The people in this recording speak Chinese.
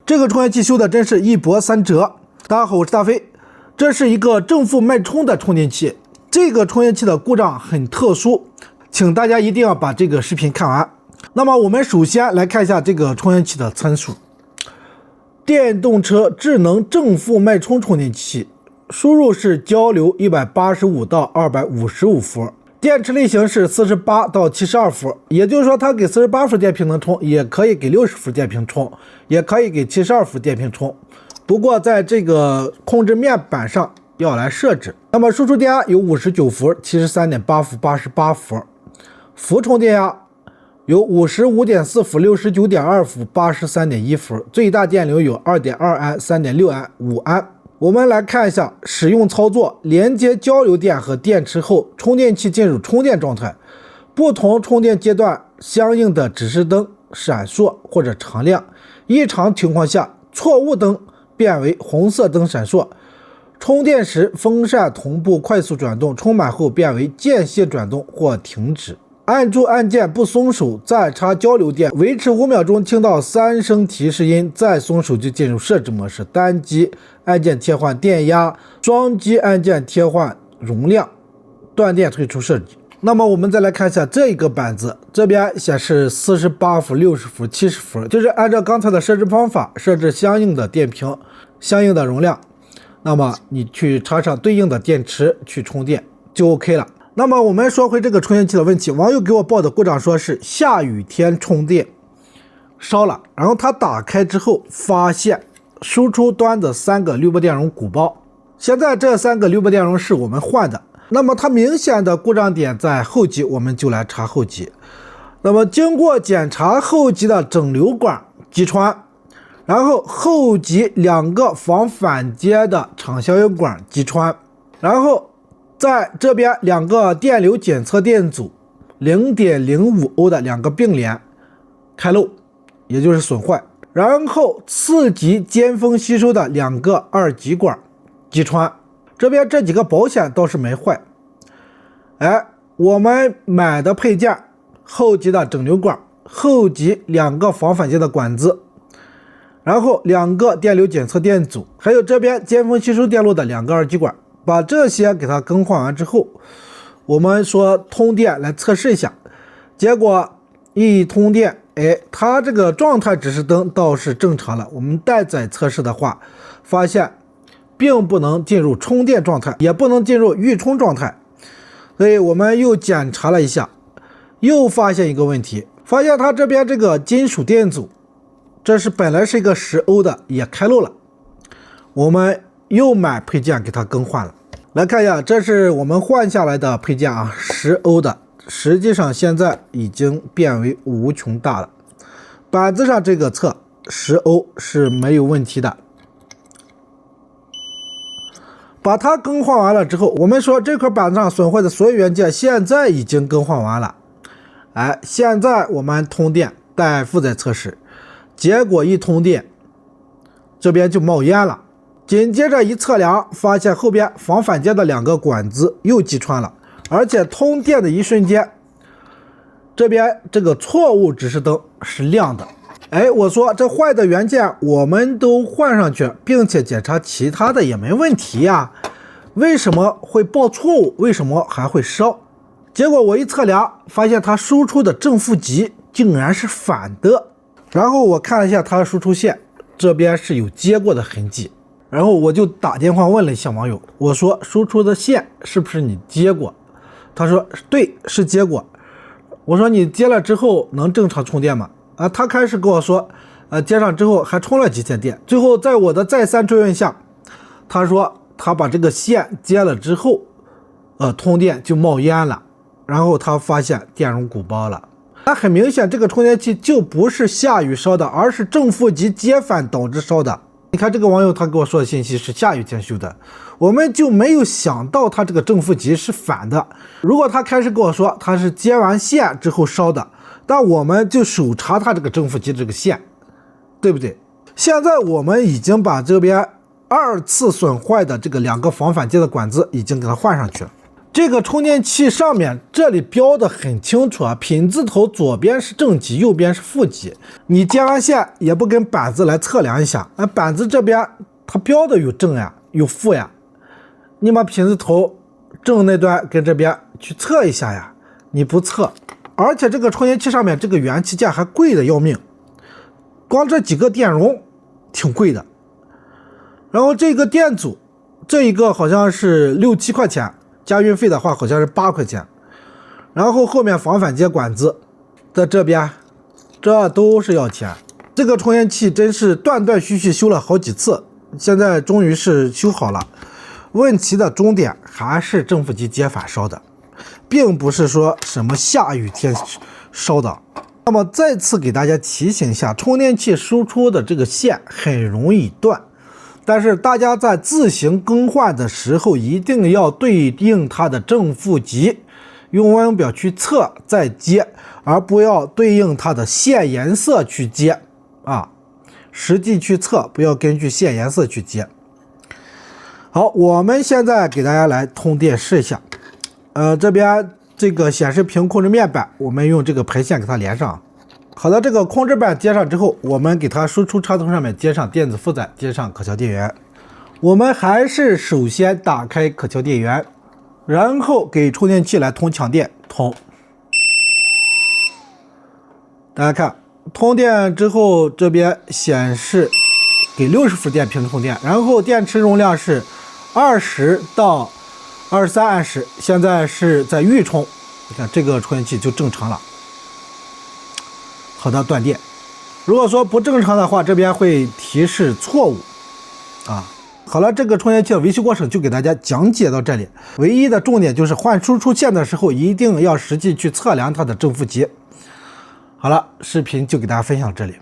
这个充电器修的真是一波三折。大家好，我是大飞，这是一个正负脉冲的充电器。这个充电器的故障很特殊，请大家一定要把这个视频看完。那么我们首先来看一下这个充电器的参数。电动车智能正负脉冲充电器，输入是交流185到255伏，电池类型是48到72伏，也就是说它给48伏电瓶能充，也可以给60伏电瓶充，也可以给72伏电瓶充。不过在这个控制面板上要来设置。那么输出电压有59伏、73.8伏、88伏，伏充电压有55.4伏、69.2伏、83.1伏，最大电流有2.2安、3.6安、5安。我们来看一下使用操作。连接交流电和电池后，充电器进入充电状态，不同充电阶段相应的指示灯闪烁或者常亮，异常情况下错误灯变为红色灯闪烁。充电时风扇同步快速转动，充满后变为间歇转动或停止。按住按键不松手，再插交流电，维持5秒钟，听到3声提示音，再松手就进入设置模式。单击按键切换电压，双击按键切换容量，断电退出设计。那么我们再来看一下这个板子，这边显示48伏、60伏、70伏，就是按照刚才的设置方法设置相应的电瓶、相应的容量，那么你去插上对应的电池去充电就 OK 了。那么我们说回这个充电器的问题，网友给我报的故障说是下雨天充电烧了，然后他打开之后发现输出端的3个滤波电容鼓包，现在这3个滤波电容是我们换的。那么它明显的故障点在后级，我们就来查后级。那么经过检查，后级的整流管击穿，然后后级2个防反接的场消音管击穿，然后在这边2个电流检测电阻 0.05 欧的2个并联开漏，也就是损坏。然后次级尖峰吸收的2个二极管击穿，这边这几个保险倒是没坏。我们买的配件，后级的整流管，后级2个防反接的管子，然后2个电流检测电阻，还有这边尖峰吸收电路的2个二极管，把这些给它更换完之后，我们说通电来测试一下，结果一通电，它这个状态指示灯倒是正常了。我们待载测试的话，发现并不能进入充电状态，也不能进入预充状态，所以我们又检查了一下，又发现一个问题，发现它这边这个金属电阻，这是本来是一个10欧的，也开漏了。我们又买配件给它更换了。来看一下，这是我们换下来的配件啊，10欧的，实际上现在已经变为无穷大了。板子上这个测10欧是没有问题的。把它更换完了之后，我们说这块板子上损坏的所有元件现在已经更换完了。现在我们通电待负载测试，结果一通电，这边就冒烟了。紧接着一测量，发现后边防反接的2个管子又击穿了，而且通电的一瞬间，这边这个错误指示灯是亮的。我说这坏的元件我们都换上去，并且检查其他的也没问题呀，为什么会报错误？为什么还会烧？结果我一测量，发现它输出的正负极竟然是反的。然后我看了一下它的输出线，这边是有接过的痕迹。然后我就打电话问了一下网友，我说输出的线是不是你接过？他说对，是接过。我说你接了之后能正常充电吗？他开始跟我说，接上之后还充了几天电。最后在我的再三追问下，他说他把这个线接了之后，通电就冒烟了，然后他发现电容鼓包了。那很明显，这个充电器就不是下雨烧的，而是正负极接反导致烧的。你看这个网友他给我说的信息是下雨天修的，我们就没有想到他这个正负极是反的。如果他开始跟我说他是接完线之后烧的，但我们就手查他这个正负极这个线，对不对？现在我们已经把这边2次损坏的这个2个防反接的管子已经给它换上去了。这个充电器上面这里标的很清楚啊，品字头左边是正极，右边是负极。你接完线也不跟板子来测量一下，板子这边它标的有正呀，有负呀，你把品字头正那端跟这边去测一下呀，你不测，而且这个充电器上面这个元器件还贵的要命，光这几个电容挺贵的，然后这个电阻这一个好像是6、7块钱。加运费的话好像是8块钱，然后后面防反接管子在这边，这都是要钱。这个充电器真是断断续续修了好几次，现在终于是修好了。问题的终点还是正负极接反烧的，并不是说什么下雨天烧的。那么再次给大家提醒一下，充电器输出的这个线很容易断。但是大家在自行更换的时候，一定要对应它的正负极，用温表去测再接，而不要对应它的线颜色去接啊。实际去测，不要根据线颜色去接。好，我们现在给大家来通电试一下。这边这个显示屏控制面板，我们用这个排线给它连上。好的，这个控制板接上之后，我们给它输出插头上面接上电子负载，接上可桥电源。我们还是首先打开可桥电源，然后给充电器来通强电，通。大家看，通电之后这边显示给60伏电平充电，然后电池容量是20到23安时，现在是在预充，你看这个充电器就正常了。好的，断电。如果说不正常的话，这边会提示错误啊。好了，这个充电器的维修过程就给大家讲解到这里。唯一的重点就是换输出线的时候，一定要实际去测量它的正负极。好了，视频就给大家分享这里。